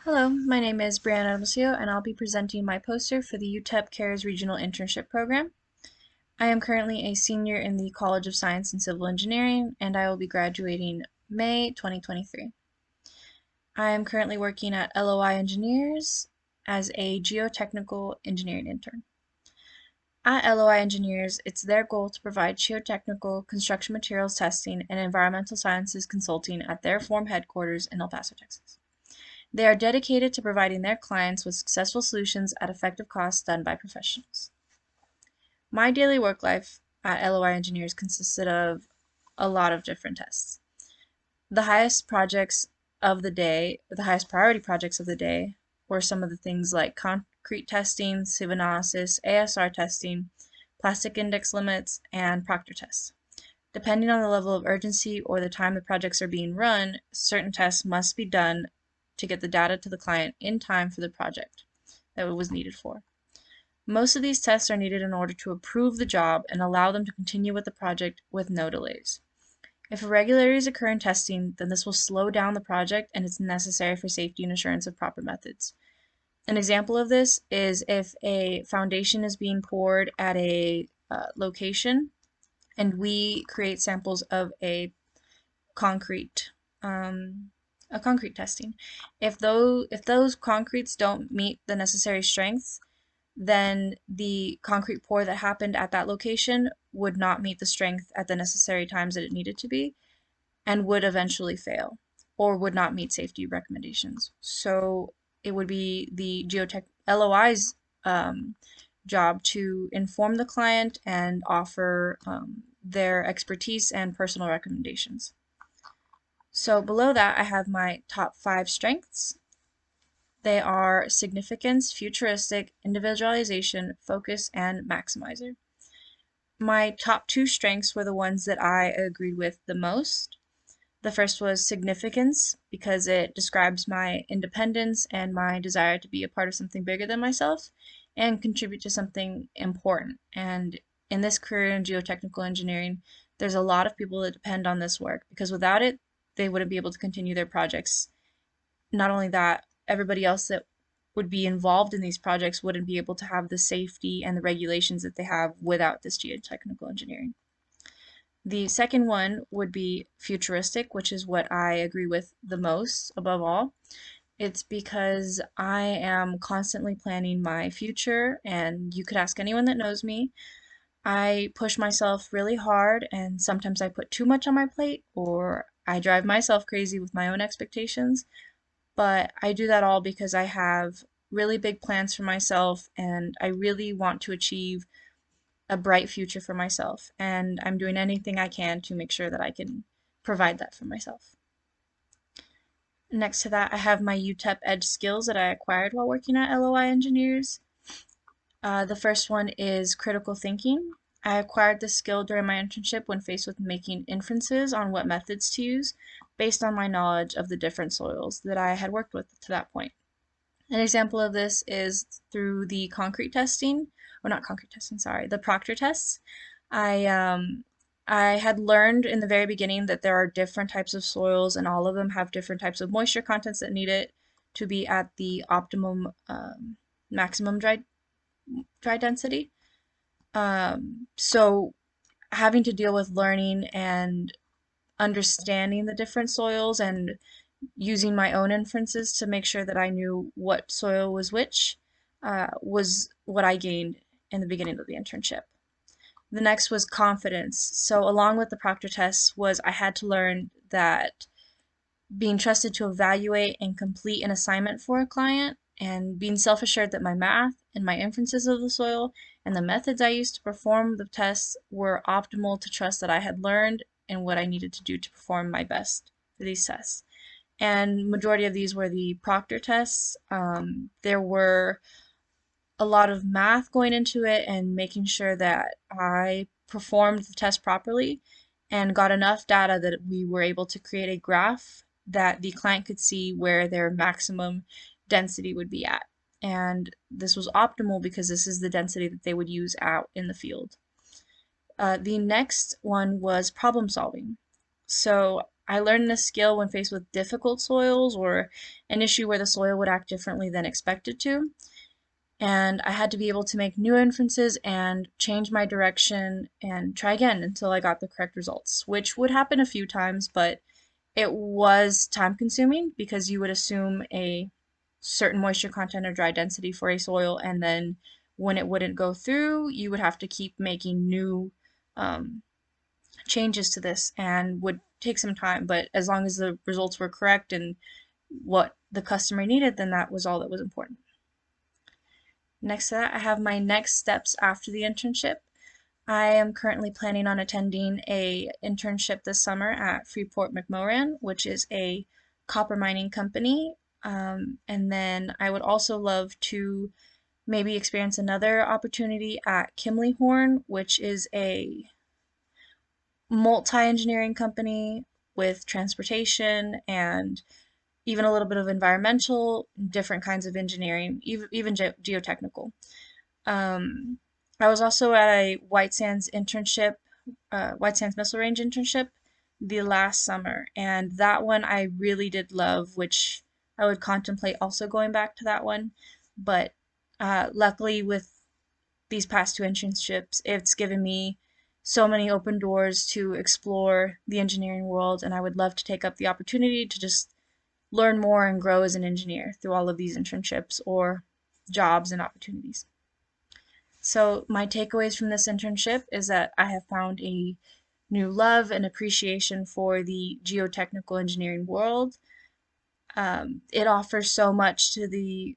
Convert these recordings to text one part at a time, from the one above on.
Hello, my name is Brianna Almacio, and I'll be presenting my poster for the UTEP CARES Regional Internship Program. I am currently a senior in the College of Science and Civil Engineering, and I will be graduating May 2023. I am currently working at LOI Engineers as a geotechnical engineering intern. At LOI Engineers, it's their goal to provide geotechnical construction materials testing and environmental sciences consulting at their form headquarters in El Paso, Texas. They are dedicated to providing their clients with successful solutions at effective costs done by professionals. My daily work life at LOI Engineers consisted of a lot of different tests. The highest projects of the day, the highest priority projects of the day, were some of the things like concrete testing, sieve analysis, ASR testing, plastic index limits, and proctor tests. Depending on the level of urgency or the time the projects are being run, certain tests must be done to get the data to the client in time for the project that it was needed for. Most of these tests are needed in order to approve the job and allow them to continue with the project with no delays. If irregularities occur in testing, then this will slow down the project and it's necessary for safety and assurance of proper methods. An example of this is if a foundation is being poured at a location and we create samples of a concrete testing. If those concretes don't meet the necessary strength, then the concrete pour that happened at that location would not meet the strength at the necessary times that it needed to be and would eventually fail or would not meet safety recommendations. So it would be the geotech LOI's job to inform the client and offer their expertise and personal recommendations. So below that, I have my top 5 strengths. They are significance, futuristic, individualization, focus, and maximizer. My top 2 strengths were the ones that I agreed with the most. The first was significance because it describes my independence and my desire to be a part of something bigger than myself and contribute to something important. And in this career in geotechnical engineering, there's a lot of people that depend on this work because without it, they wouldn't be able to continue their projects. Not only that, everybody else that would be involved in these projects wouldn't be able to have the safety and the regulations that they have without this geotechnical engineering. The second one would be futuristic, which is what I agree with the most above all. It's because I am constantly planning my future, and you could ask anyone that knows me. I push myself really hard, and sometimes I put too much on my plate, or I drive myself crazy with my own expectations. But I do that all because I have really big plans for myself, and I really want to achieve a bright future for myself. And I'm doing anything I can to make sure that I can provide that for myself. Next to that, I have my UTEP Edge skills that I acquired while working at LOI Engineers. The first one is critical thinking. I acquired this skill during my internship when faced with making inferences on what methods to use based on my knowledge of the different soils that I had worked with to that point. An example of this is through the concrete testing, or not concrete testing, sorry, the proctor tests. I had learned in the very beginning that there are different types of soils and all of them have different types of moisture contents that need it to be at the optimum maximum dry density. So having to deal with learning and understanding the different soils and using my own inferences to make sure that I knew what soil was which was what I gained in the beginning of the internship. The next was confidence. So along with the proctor tests was I had to learn that being trusted to evaluate and complete an assignment for a client and being self-assured that my math and my inferences of the soil and the methods I used to perform the tests were optimal to trust that I had learned and what I needed to do to perform my best for these tests. And majority of these were the proctor tests. There were a lot of math going into it and making sure that I performed the test properly and got enough data that we were able to create a graph that the client could see where their maximum density would be at. And this was optimal because this is the density that they would use out in the field. The next one was problem solving. So I learned this skill when faced with difficult soils or an issue where the soil would act differently than expected to. And I had to be able to make new inferences and change my direction and try again until I got the correct results, which would happen a few times, but it was time consuming because you would assume a certain moisture content or dry density for a soil, and then when it wouldn't go through, you would have to keep making new um, changes to this and would take some time. But as long as the results were correct and what the customer needed, then that was all that was important. Next to that, I have my next steps after the internship. I am currently planning on attending a internship this summer at Freeport McMoran, which is a copper mining company. And then I would also love to maybe experience another opportunity at Kimley-Horn, which is a multi-engineering company with transportation and even a little bit of environmental, different kinds of engineering, even geotechnical. Um, I was also at a White Sands internship, White Sands Missile Range internship the last summer, and that one I really did love, which I would contemplate also going back to that one. But luckily, with these past two internships, it's given me so many open doors to explore the engineering world, and I would love to take up the opportunity to just learn more and grow as an engineer through all of these internships or jobs and opportunities. So my takeaways from this internship is that I have found a new love and appreciation for the geotechnical engineering world. It offers so much to the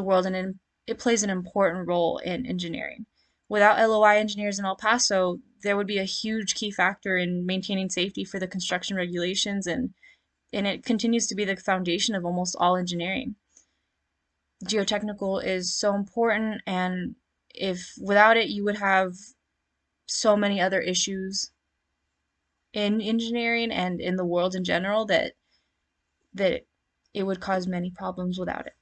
world, and it plays an important role in engineering. Without LOI engineers in El Paso, there would be a huge key factor in maintaining safety for the construction regulations, and it continues to be the foundation of almost all engineering. Geotechnical is so important, and if without it, you would have so many other issues in engineering and in the world in general that it would cause many problems without it.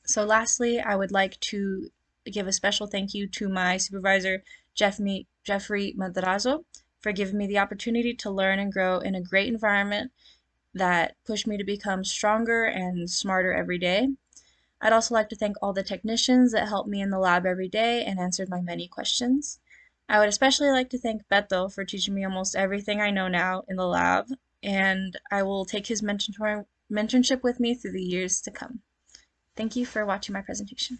So lastly, I would like to give a special thank you to my supervisor, Jeffrey Madrazo, for giving me the opportunity to learn and grow in a great environment that pushed me to become stronger and smarter every day. I'd also like to thank all the technicians that helped me in the lab every day and answered my many questions. I would especially like to thank Beto for teaching me almost everything I know now in the lab, and I will take his mentorship with me through the years to come. Thank you for watching my presentation.